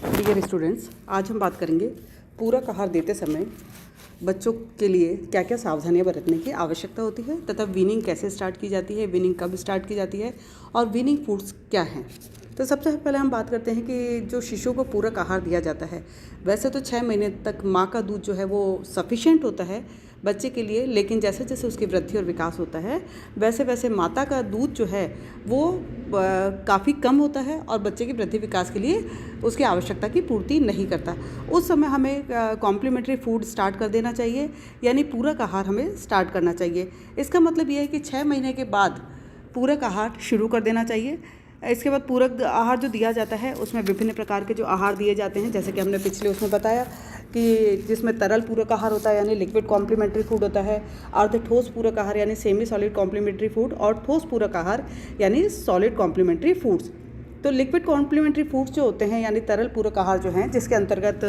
Dear students, आज हम बात करेंगे पूरक आहार देते समय बच्चों के लिए क्या क्या सावधानियां बरतने की आवश्यकता होती है तथा वीनिंग कैसे स्टार्ट की जाती है, वीनिंग कब स्टार्ट की जाती है और वीनिंग फूड्स क्या हैं। तो सबसे पहले हम बात करते हैं कि जो शिशु को पूरक आहार दिया जाता है, वैसे तो 6 महीने तक माँ का दूध जो है वो सफिशिएंट होता है बच्चे के लिए, लेकिन जैसे जैसे उसकी वृद्धि और विकास होता है वैसे वैसे माता का दूध जो है वो काफ़ी कम होता है और बच्चे की वृद्धि विकास के लिए उसकी आवश्यकता की पूर्ति नहीं करता। उस समय हमें कॉम्प्लीमेंट्री फूड स्टार्ट कर देना चाहिए, यानी पूरक आहार हमें स्टार्ट करना चाहिए। इसका मतलब ये है कि 6 महीने के बाद पूरक आहार शुरू कर देना चाहिए। इसके बाद पूरक आहार जो दिया जाता है उसमें विभिन्न प्रकार के जो आहार दिए जाते हैं, जैसे कि हमने पिछले उसमें बताया कि जिसमें तरल पूरक आहार होता है यानी लिक्विड कॉम्प्लीमेंट्री फूड होता है, अर्ध ठोस पूरक आहार यानी सेमी सॉलिड कॉम्प्लीमेंट्री फूड और ठोस पूरक आहार यानी सॉलिड कॉम्प्लीमेंट्री फूड्स। तो लिक्विड कॉम्प्लीमेंट्री फूड्स जो होते हैं यानी तरल पूरक आहार जो हैं, जिसके अंतर्गत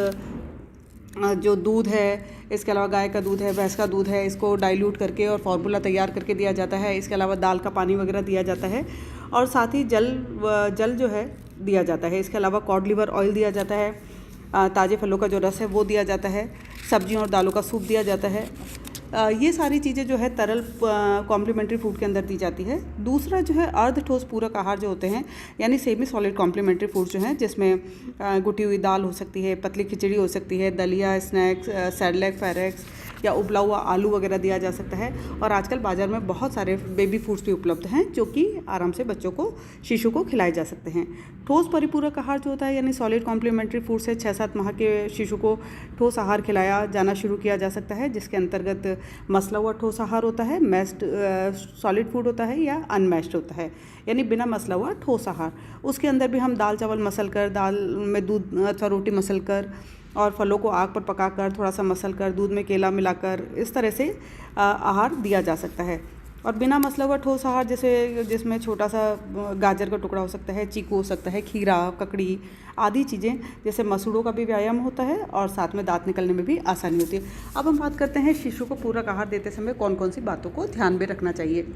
जो दूध है, इसके अलावा गाय का दूध है, भैंस का दूध है, इसको डाइल्यूट करके और फार्मूला तैयार करके दिया जाता है। इसके अलावा दाल का पानी वगैरह दिया जाता है और साथ ही जल जो है दिया जाता है। इसके अलावा कॉड लिवर ऑयल दिया जाता है, ताज़े फलों का जो रस है वो दिया जाता है, सब्जियों और दालों का सूप दिया जाता है। ये सारी चीज़ें जो है तरल कॉम्प्लीमेंट्री फूड के अंदर दी जाती है। दूसरा जो है अर्ध ठोस पूरक आहार जो होते हैं यानी सेमी सॉलिड कॉम्प्लीमेंट्री फूड जो हैं, जिसमें गुटी हुई दाल हो सकती है, पतली खिचड़ी हो सकती है, दलिया, स्नैक्स, सैरेलैक, फेरेक्स या उबला हुआ आलू वगैरह दिया जा सकता है। और आजकल बाज़ार में बहुत सारे बेबी फूड्स भी उपलब्ध हैं जो कि आराम से बच्चों को, शिशु को खिलाए जा सकते हैं। ठोस परिपूरक आहार जो होता है यानी सॉलिड कॉम्प्लीमेंट्री फूड से 6-7 माह के शिशु को ठोस आहार खिलाया जाना शुरू किया जा सकता है, जिसके अंतर्गत मसला हुआ ठोस आहार होता है, मैश्ड सॉलिड फूड होता है या अनमैश्ड होता है यानी बिना मसला हुआ ठोस आहार। उसके अंदर भी हम दाल चावल मसल कर, दाल में दूध अथवा रोटी मसल कर और फलों को आग पर पकाकर थोड़ा सा मसल कर दूध में केला मिलाकर इस तरह से आहार दिया जा सकता है। और बिना मसला हुआ ठोस आहार जैसे जिसमें छोटा सा गाजर का टुकड़ा हो सकता है, चीकू हो सकता है, खीरा, ककड़ी आदि चीज़ें, जैसे मसूड़ों का भी व्यायाम होता है और साथ में दांत निकलने में भी आसानी होती है। अब हम बात करते हैं शिशु को पूरक आहार देते समय कौन कौन सी बातों को ध्यान में रखना चाहिए।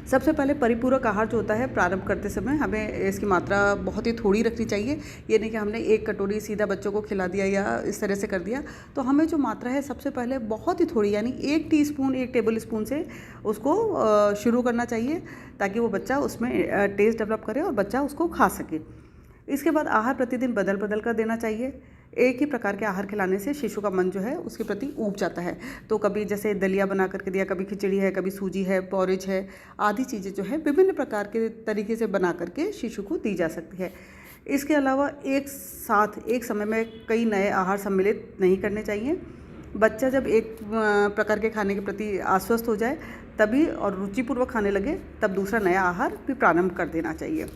सबसे पहले परिपूरक आहार जो होता है प्रारंभ करते समय हमें इसकी मात्रा बहुत ही थोड़ी रखनी चाहिए। ये नहीं कि हमने 1 कटोरी सीधा बच्चों को खिला दिया या इस तरह से कर दिया। तो हमें जो मात्रा है सबसे पहले बहुत ही थोड़ी यानी 1 टीस्पून 1 टेबल स्पून से उसको शुरू करना चाहिए, ताकि वो बच्चा उसमें टेस्ट डेवलप करे और बच्चा उसको खा सके। इसके बाद आहार प्रतिदिन बदल बदल कर देना चाहिए। एक ही प्रकार के आहार खिलाने से शिशु का मन जो है उसके प्रति ऊब जाता है। तो कभी जैसे दलिया बना करके दिया, कभी खिचड़ी है, कभी सूजी है, पॉरेज है, आदि चीज़ें जो है विभिन्न प्रकार के तरीके से बना करके शिशु को दी जा सकती है। इसके अलावा एक साथ एक समय में कई नए आहार सम्मिलित नहीं करने चाहिए। बच्चा जब एक प्रकार के खाने के प्रति आश्वस्त हो जाए तभी और रुचिपूर्वक खाने लगे तब दूसरा नया आहार भी प्रारंभ कर देना चाहिए।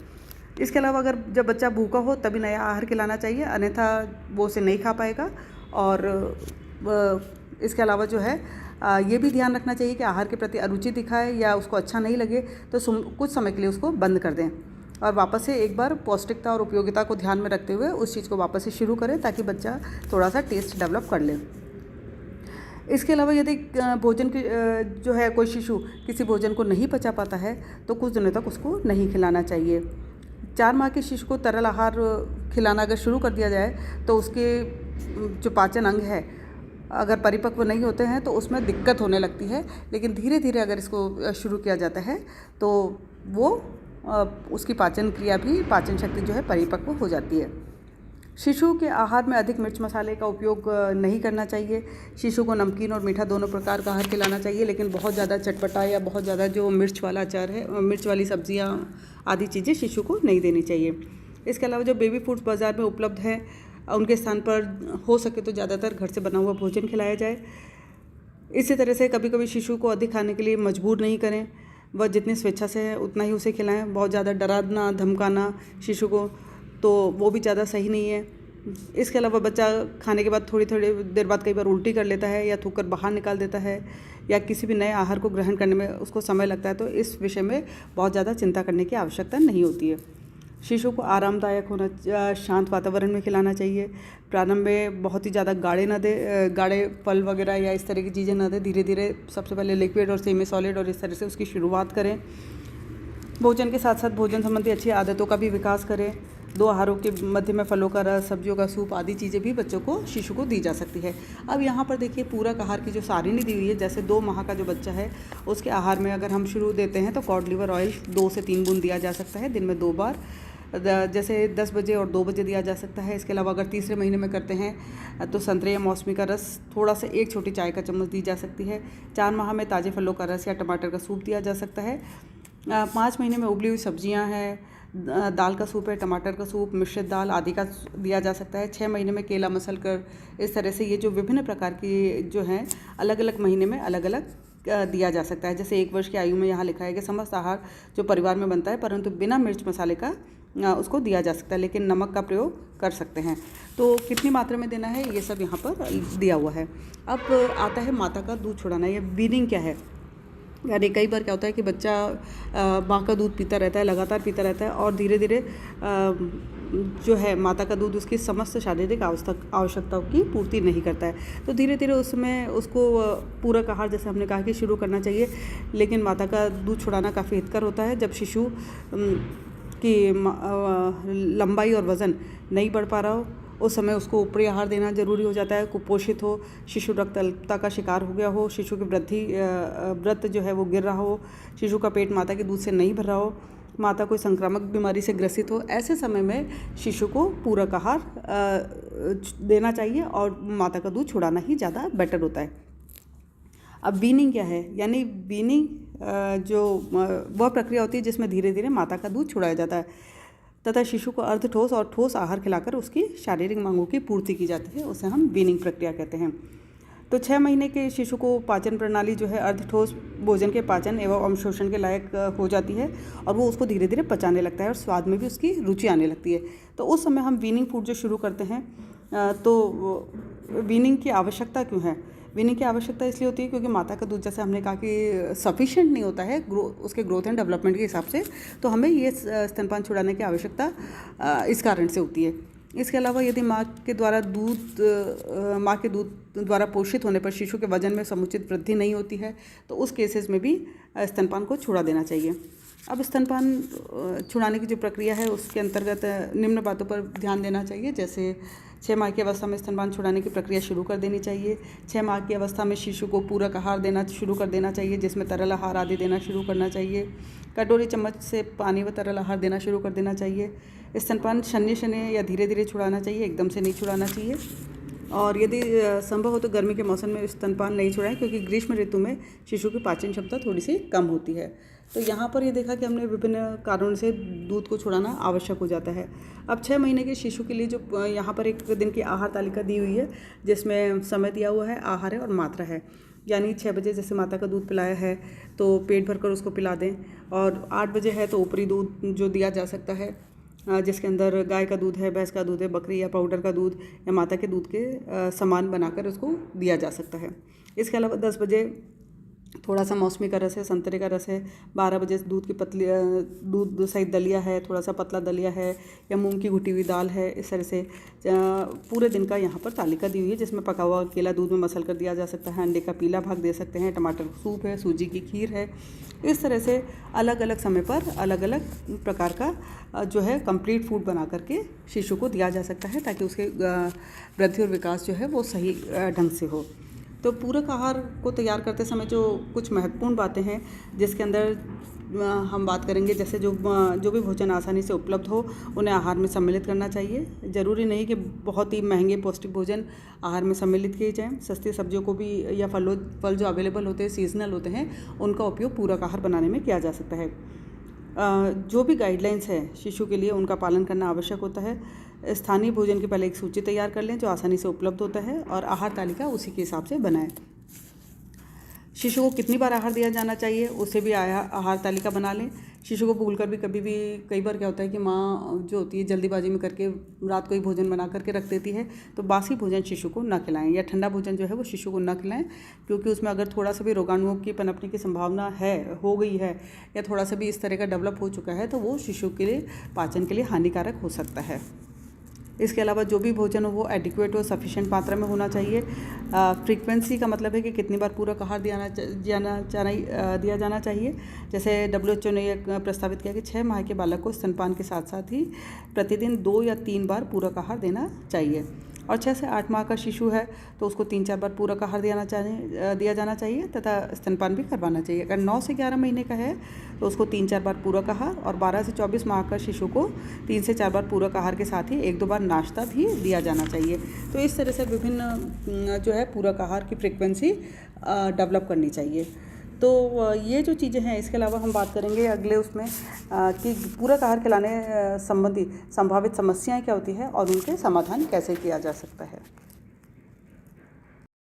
इसके अलावा अगर जब बच्चा भूखा हो तभी नया आहार खिलाना चाहिए, अन्यथा वो उसे नहीं खा पाएगा। और इसके अलावा जो है ये भी ध्यान रखना चाहिए कि आहार के प्रति अरुचि दिखाए या उसको अच्छा नहीं लगे तो कुछ समय के लिए उसको बंद कर दें और वापस से एक बार पौष्टिकता और उपयोगिता को ध्यान में रखते हुए उस चीज़ को वापस से शुरू करें, ताकि बच्चा थोड़ा सा टेस्ट डेवलप कर ले। इसके अलावा यदि भोजन की जो है कोई शिशु किसी भोजन को नहीं पचा पाता है तो कुछ दिनों तक उसको नहीं खिलाना चाहिए। 4 माह के शिशु को तरल आहार खिलाना अगर शुरू कर दिया जाए तो उसके जो पाचन अंग है अगर परिपक्व नहीं होते हैं तो उसमें दिक्कत होने लगती है, लेकिन धीरे धीरे अगर इसको शुरू किया जाता है तो वो उसकी पाचन क्रिया भी, पाचन शक्ति जो है परिपक्व हो जाती है। शिशु के आहार में अधिक मिर्च मसाले का उपयोग नहीं करना चाहिए। शिशु को नमकीन और मीठा दोनों प्रकार का आहार खिलाना चाहिए, लेकिन बहुत ज़्यादा चटपटा या बहुत ज़्यादा जो मिर्च वाला अचार है, मिर्च वाली सब्जियां आदि चीज़ें शिशु को नहीं देनी चाहिए। इसके अलावा जो बेबी फूड्स बाज़ार में उपलब्ध हैं उनके स्थान पर हो सके तो ज़्यादातर घर से बना हुआ भोजन खिलाया जाए। इसी तरह से कभी कभी शिशु को अधिक खाने के लिए मजबूर नहीं करें, वह जितनी स्वेच्छा से है उतना ही उसे खिलाएं। बहुत ज़्यादा डराना धमकाना शिशु को तो वो भी ज़्यादा सही नहीं है। इसके अलावा बच्चा खाने के बाद थोड़ी थोड़ी देर बाद कई बार उल्टी कर लेता है या थूक कर बाहर निकाल देता है या किसी भी नए आहार को ग्रहण करने में उसको समय लगता है, तो इस विषय में बहुत ज़्यादा चिंता करने की आवश्यकता नहीं होती है। शिशु को आरामदायक होना, शांत वातावरण में खिलाना चाहिए। प्रारंभ में बहुत ही ज़्यादा गाढ़े फल वगैरह या इस तरह की चीज़ें ना दें। धीरे धीरे सबसे पहले लिक्विड और सेमी सॉलिड और इस तरह से उसकी शुरुआत करें। भोजन के साथ साथ भोजन संबंधी अच्छी आदतों का भी विकास करें। दो आहारों के मध्य में फलों का रस, सब्जियों का सूप आदि चीज़ें भी बच्चों को, शिशु को दी जा सकती है। अब यहाँ पर देखिए पूरक आहार की जो सारिणी दी हुई है, जैसे 2 माह का जो बच्चा है उसके आहार में अगर हम शुरू देते हैं तो कॉड लिवर ऑयल 2 से 3 बूंद दिया जा सकता है दिन में 2 बार, जैसे 10 बजे और 2 बजे दिया जा सकता है। इसके अलावा अगर तीसरे महीने में करते हैं तो संतरे या मौसमी का रस थोड़ा सा 1 छोटी चाय का चम्मच दी जा सकती है। 4 माह में ताज़े फलों का रस या टमाटर का सूप दिया जा सकता है। 5 महीने में उबली हुई सब्जियां हैं, दाल का सूप है, टमाटर का सूप, मिश्रित दाल आदि का दिया जा सकता है। 6 महीने में केला मसल कर, इस तरह से ये जो विभिन्न प्रकार की जो हैं अलग अलग महीने में अलग अलग दिया जा सकता है। जैसे 1 वर्ष की आयु में यहाँ लिखा है कि समस्त आहार जो परिवार में बनता है परंतु बिना मिर्च मसाले का उसको दिया जा सकता है, लेकिन नमक का प्रयोग कर सकते हैं। तो कितनी मात्रा में देना है ये सब यहाँ पर दिया हुआ है। अब आता है माता का दूध छुड़ाना, या वीनिंग क्या है। यानी कई बार क्या होता है कि बच्चा माँ का दूध पीता रहता है, लगातार पीता रहता है और धीरे धीरे जो है माता का दूध उसकी समस्त शारीरिक आवश्यकताओं की पूर्ति नहीं करता है। तो धीरे धीरे उसमें उसको पूरक आहार जैसे हमने कहा कि शुरू करना चाहिए, लेकिन माता का दूध छुड़ाना काफ़ी हितकर होता है। जब शिशु की लंबाई और वज़न नहीं बढ़ पा रहा हो उस समय उसको ऊपरी आहार देना ज़रूरी हो जाता है। कुपोषित हो, शिशु रक्त अल्पता का शिकार हो गया हो, शिशु की व्रत जो है वो गिर रहा हो, शिशु का पेट माता के दूध से नहीं भर रहा हो, माता कोई संक्रामक बीमारी से ग्रसित हो, ऐसे समय में शिशु को पूरक आहार देना चाहिए और माता का दूध छुड़ाना ही ज़्यादा बेटर होता है। अब वीनिंग क्या है, यानी वीनिंग जो वह प्रक्रिया होती है जिसमें धीरे धीरे माता का दूध छुड़ाया जाता है तथा शिशु को अर्ध ठोस और ठोस आहार खिलाकर उसकी शारीरिक मांगों की पूर्ति की जाती है, उसे हम वीनिंग प्रक्रिया कहते हैं। तो 6 महीने के शिशु को पाचन प्रणाली जो है अर्ध ठोस भोजन के पाचन एवं अवशोषण के लायक हो जाती है और वो उसको धीरे धीरे पचाने लगता है और स्वाद में भी उसकी रुचि आने लगती है। तो उस समय हम वीनिंग फूड जो शुरू करते हैं, तो वीनिंग की आवश्यकता क्यों है। वीनिंग की आवश्यकता इसलिए होती है क्योंकि माता का दूध जैसे हमने कहा कि सफिशिएंट नहीं होता है उसके ग्रोथ एंड डेवलपमेंट के हिसाब से, तो हमें ये स्तनपान छुड़ाने की आवश्यकता इस कारण से होती है। इसके अलावा यदि माँ के दूध द्वारा पोषित होने पर शिशु के वजन में समुचित वृद्धि नहीं होती है तो उस केसेस में भी स्तनपान को छुड़ा देना चाहिए। अब स्तनपान छुड़ाने की जो प्रक्रिया है उसके अंतर्गत निम्न बातों पर ध्यान देना चाहिए। जैसे 6 माह की अवस्था में स्तनपान छुड़ाने की प्रक्रिया शुरू कर देनी चाहिए। 6 माह की अवस्था में शिशु को पूरक आहार देना शुरू कर देना चाहिए, जिसमें तरल आहार आदि देना शुरू करना चाहिए। कटोरी चम्मच से पानी व तरल आहार देना शुरू कर देना चाहिए। स्तनपान शन्य शन्य या धीरे धीरे छुड़ाना चाहिए, एकदम से नहीं छुड़ाना चाहिए। और यदि संभव हो तो गर्मी के मौसम में स्तनपान नहीं छुड़ाएं, क्योंकि ग्रीष्म ऋतु में शिशु की पाचन क्षमता थोड़ी सी कम होती है। तो यहाँ पर ये देखा कि हमने विभिन्न कारणों से दूध को छुड़ाना आवश्यक हो जाता है। अब 6 महीने के शिशु के लिए जो यहाँ पर एक दिन की आहार तालिका दी हुई है, जिसमें समय दिया हुआ है, आहार है और मात्रा है। यानी 6 बजे जैसे माता का दूध पिलाया है तो पेट भर कर उसको पिला दें, और 8 बजे है तो ऊपरी दूध जो दिया जा सकता है, जिसके अंदर गाय का दूध है, भैंस का दूध है, बकरी या पाउडर का दूध या माता के दूध के समान बनाकर उसको दिया जा सकता है। इसके अलावा 10 बजे थोड़ा सा मौसमी का रस है, संतरे का रस है। 12 बजे दूध सहित दलिया है, थोड़ा सा पतला दलिया है या मूंग की घुटी हुई दाल है। इस तरह से पूरे दिन का यहाँ पर तालिका दी हुई है, जिसमें पका हुआ केला दूध में मसल कर दिया जा सकता है, अंडे का पीला भाग दे सकते हैं, टमाटर सूप है, सूजी की खीर है। इस तरह से अलग अलग समय पर अलग अलग प्रकार का जो है कंप्लीट फूड बना करके शिशु को दिया जा सकता है, ताकि उसके वृद्धि और विकास जो है वो सही ढंग से हो। तो पूरक आहार को तैयार करते समय जो कुछ महत्वपूर्ण बातें हैं जिसके अंदर हम बात करेंगे, जैसे जो भी भोजन आसानी से उपलब्ध हो उन्हें आहार में सम्मिलित करना चाहिए। ज़रूरी नहीं कि बहुत ही महंगे पौष्टिक भोजन आहार में सम्मिलित किए जाएं। सस्ती सब्जियों को भी या फल जो अवेलेबल होते हैं, सीजनल होते हैं, उनका उपयोग पूरक आहार बनाने में किया जा सकता है। जो भी गाइडलाइंस है शिशु के लिए उनका पालन करना आवश्यक होता है। स्थानीय भोजन की पहले एक सूची तैयार कर लें जो आसानी से उपलब्ध होता है, और आहार तालिका उसी के हिसाब से बनाएं। शिशु को कितनी बार आहार दिया जाना चाहिए उसे भी आहार तालिका बना लें। शिशु को भूलकर भी कई बार क्या होता है कि माँ जो होती है जल्दीबाजी में करके रात को ही भोजन बना करके रख देती है, तो बासी भोजन शिशु को न खिलाएं या ठंडा भोजन जो है वो शिशु को न खिलाएं, क्योंकि उसमें अगर थोड़ा सा भी रोगाणुओं की पनपने की संभावना हो गई है या थोड़ा सा भी इस तरह का डेवलप हो चुका है तो वो शिशु के लिए पाचन के लिए हानिकारक हो सकता है। इसके अलावा जो भी भोजन हो वो एडिक्वेट हो, सफिशिएंट मात्रा में होना चाहिए। फ्रीक्वेंसी का मतलब है कि कितनी बार पूरक आहार दिया जाना चाहिए। जैसे WHO ने यह प्रस्तावित किया कि 6 माह के बालक को स्तनपान के साथ साथ ही प्रतिदिन 2 या 3 बार पूरक आहार देना चाहिए। और 6 से 8 माह का शिशु है तो उसको 3-4 बार पूरक आहार दिया जाना चाहिए तथा स्तनपान भी करवाना चाहिए। अगर 9 से 11 महीने का है तो उसको 3-4 बार पूरक आहार, और 12 से 24 माह का शिशु को 3 से 4 बार पूरक आहार के साथ ही 1-2 बार नाश्ता भी दिया जाना चाहिए। तो इस तरह से विभिन्न जो है पूरक आहार की फ्रिक्वेंसी डेवलप करनी चाहिए। तो ये जो चीज़ें हैं, इसके अलावा हम बात करेंगे अगले उसमें कि पूरक आहार खिलाने संबंधी संभावित समस्याएं क्या होती है और उनके समाधान कैसे किया जा सकता है।